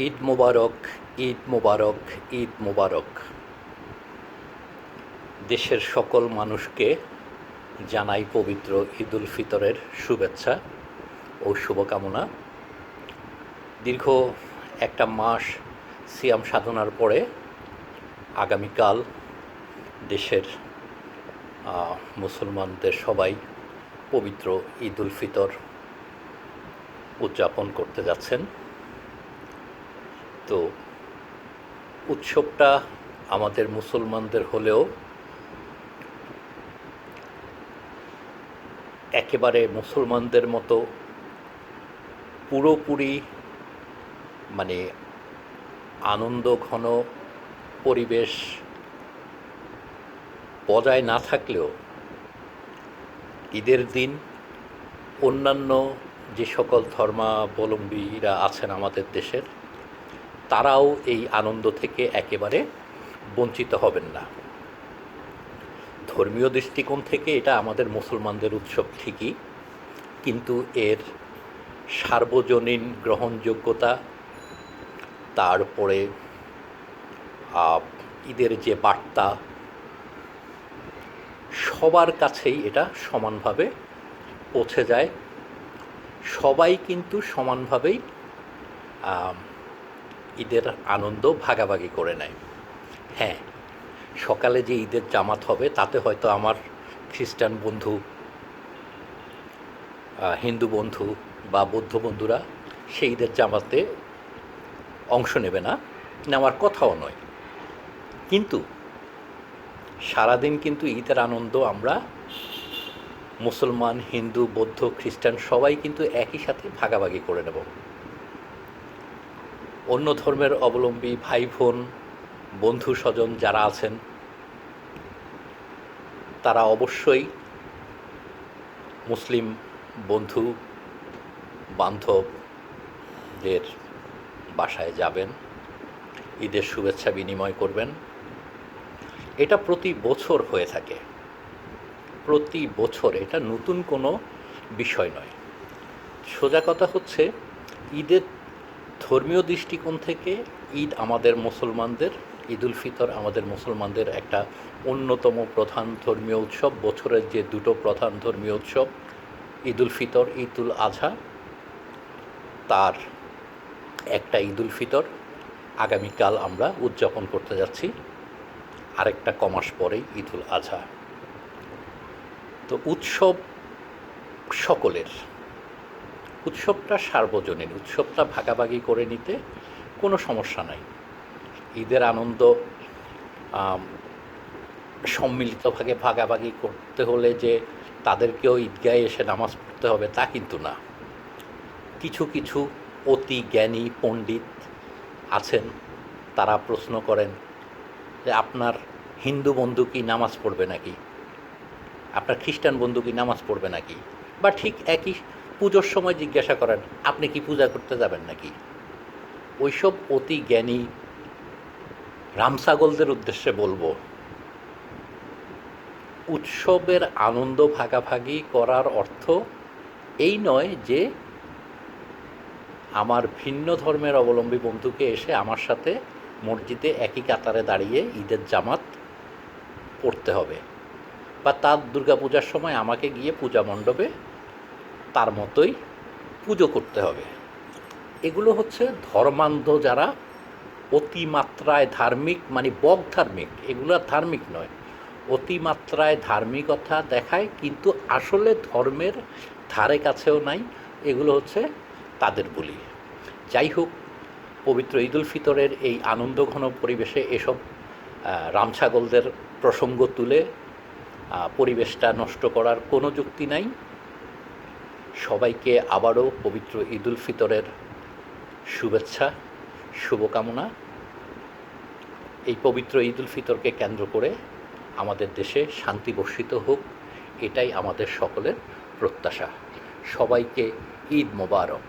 ঈদ মোবারক, ঈদ মোবারক, ঈদ মোবারক। দেশের সকল মানুষকে জানাই পবিত্র ঈদ উল ফিতরের শুভেচ্ছা ও শুভকামনা। দীর্ঘ একটা মাস সিয়াম সাধনার পরে আগামীকাল দেশের মুসলমানদের সবাই পবিত্র ঈদ উল ফিতর উদযাপন করতে যাচ্ছেন। তো উৎসবটা আমাদের মুসলমানদের হলেও একেবারে মুসলমানদের মতো পুরোপুরি মানে আনন্দ ঘন পরিবেশ বজায় না থাকলেও ঈদের দিন অন্যান্য যে সকল ধর্মাবলম্বীরা আছেন আমাদের দেশের, তারাও এই আনন্দ থেকে একেবারে বঞ্চিত হবেন না। ধর্মীয় দৃষ্টিকোণ থেকে এটা আমাদের মুসলমানদের উৎসব ঠিকই, কিন্তু এর সার্বজনীন গ্রহণযোগ্যতা, তারপরে ঈদের যে বার্তা, সবার কাছেই এটা সমানভাবে পৌঁছে যায়। সবাই কিন্তু সমানভাবেই ঈদের আনন্দ ভাগাভাগি করে নেয়। হ্যাঁ, সকালে যে ঈদের জামাত হবে তাতে হয়তো আমার খ্রিস্টান বন্ধু, হিন্দু বন্ধু বা বৌদ্ধ বন্ধুরা সেই ঈদের জামাতে অংশ নেবে না, নেওয়ার কথাও নয়। কিন্তু সারাদিন কিন্তু ঈদের আনন্দ আমরা মুসলমান, হিন্দু, বৌদ্ধ, খ্রিস্টান সবাই কিন্তু একই সাথে ভাগাভাগি করে নেব। অন্য ধর্মের অবলম্বী ভাই বোন, বন্ধু স্বজন যারা আছেন, তারা অবশ্যই মুসলিম বন্ধু বান্ধবদের বাসায় যাবেন, ঈদের শুভেচ্ছা বিনিময় করবেন। এটা প্রতি বছর হয়ে থাকে, প্রতি বছর, এটা নতুন কোনো বিষয় নয়। সোজা কথা হচ্ছে, ঈদের ধর্মীয় দৃষ্টিকোণ থেকে ঈদ আমাদের মুসলমানদের, ঈদ উল ফিতর আমাদের মুসলমানদের একটা অন্যতম প্রধান ধর্মীয় উৎসব। বছরের যে দুটো প্রধান ধর্মীয় উৎসব, ঈদ উল ফিতর, ঈদ উল আজহা, তার একটা ঈদ উল ফিতর আগামীকাল আমরা উদযাপন করতে যাচ্ছি, আরেকটা কমাস পরেই ঈদ উল আজহা। তো উৎসব সকলের, উৎসবটা সার্বজনীন, উৎসবটা ভাগাভাগি করে নিতে কোনো সমস্যা নাই। ঈদের আনন্দ সম্মিলিতভাবে ভাগাভাগি করতে হলে যে তাদেরকেও ঈদগাহে এসে নামাজ পড়তে হবে তা কিন্তু না। কিছু কিছু অতি জ্ঞানী পণ্ডিত আছেন, তারা প্রশ্ন করেন যে আপনার হিন্দু বন্ধু কি নামাজ পড়বে নাকি, আপনার খ্রিস্টান বন্ধু কি নামাজ পড়বে নাকি, বা ঠিক একই পুজোর সময় জিজ্ঞাসা করেন আপনি কি পূজা করতে যাবেন নাকি। ওইসব অতি জ্ঞানী রামছাগলদের উদ্দেশ্যে বলবো, উৎসবের আনন্দ ভাগাভাগি করার অর্থ এই নয় যে আমার ভিন্ন ধর্মের অবলম্বী বন্ধুকে এসে আমার সাথে মসজিদে একই কাতারে দাঁড়িয়ে ঈদের জামাত পড়তে হবে, বা তার দুর্গাপূজার সময় আমাকে গিয়ে পূজা মণ্ডপে তার মতোই পুজো করতে হবে। এগুলো হচ্ছে ধর্মান্ধ যারা অতিমাত্রায় ধার্মিক, মানে বক ধার্মিক, এগুলো ধার্মিক নয়, অতিমাত্রায় ধার্মিকতা দেখায় কিন্তু আসলে ধর্মের ধারে কাছেও নাই, এগুলো হচ্ছে তাদের বুলি। যাই হোক, পবিত্র ঈদ উল ফিতরের এই আনন্দঘন পরিবেশে এসব রামছাগলদের প্রসঙ্গ তুলে পরিবেশটা নষ্ট করার কোনো যুক্তি নাই। সবাইকে আবারও পবিত্র ঈদ উল ফিতরের শুভেচ্ছা, শুভকামনা। এই পবিত্র ঈদ উল ফিতরকে কেন্দ্র করে আমাদের দেশে শান্তি বর্ষিত হোক, এটাই আমাদের সকলের প্রত্যাশা। সবাইকে ঈদ মোবারক।